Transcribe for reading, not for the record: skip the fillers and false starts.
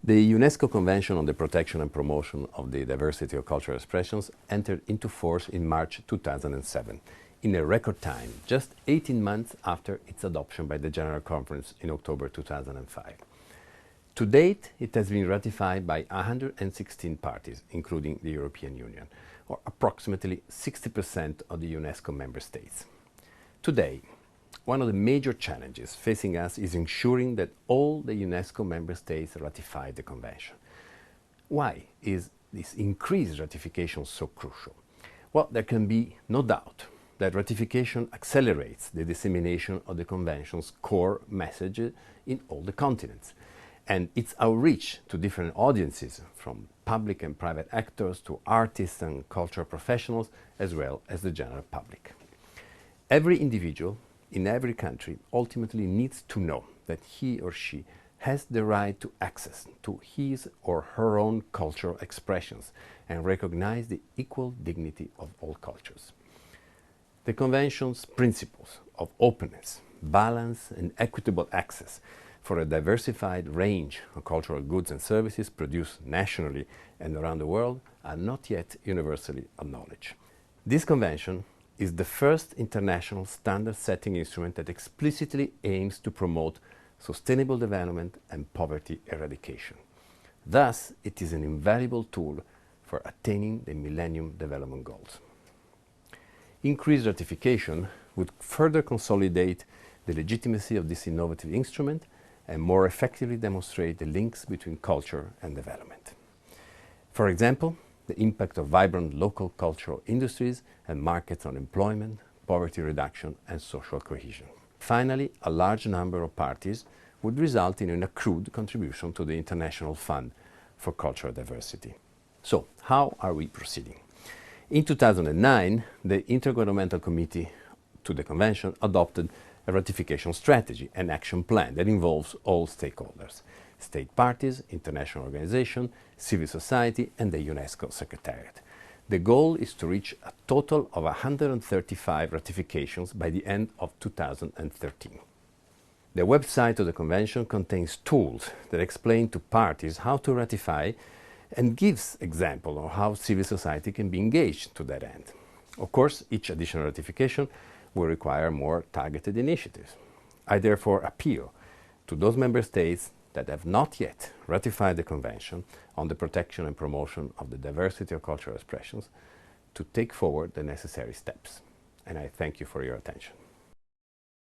The UNESCO Convention on the Protection and Promotion of the Diversity of Cultural Expressions entered into force in March 2007, in a record time, just 18 months after its adoption by the General Conference in October 2005. To date, it has been ratified by 116 parties, including the European Union, or approximately 60% of the UNESCO member states. Today, one of the major challenges facing us is ensuring that all the UNESCO member states ratify the Convention. Why is this increased ratification so crucial? Well, there can be no doubt that ratification accelerates the dissemination of the Convention's core message in all the continents, and its outreach to different audiences, from public and private actors to artists and cultural professionals, as well as the general public. Every individual in every country ultimately needs to know that he or she has the right to access to his or her own cultural expressions and recognize the equal dignity of all cultures. The Convention's principles of openness, balance, and equitable access for a diversified range of cultural goods and services produced nationally and around the world are not yet universally acknowledged. This Convention is the first international standard-setting instrument that explicitly aims to promote sustainable development and poverty eradication. Thus, it is an invaluable tool for attaining the Millennium Development Goals. Increased ratification would further consolidate the legitimacy of this innovative instrument and more effectively demonstrate the links between culture and development. For example, the impact of vibrant local cultural industries and markets on employment, poverty reduction, and social cohesion. Finally, a large number of parties would result in an accrued contribution to the International Fund for Cultural Diversity. So, how are we proceeding? In 2009, the Intergovernmental Committee to the Convention adopted a ratification strategy and action plan that involves all stakeholders: state parties, international organizations, civil society, and the UNESCO Secretariat. The goal is to reach a total of 135 ratifications by the end of 2013. The website of the Convention contains tools that explain to parties how to ratify and gives examples of how civil society can be engaged to that end. Of course, each additional ratification will require more targeted initiatives. I therefore appeal to those member states that have not yet ratified the Convention on the Protection and Promotion of the Diversity of Cultural Expressions to take forward the necessary steps. And I thank you for your attention.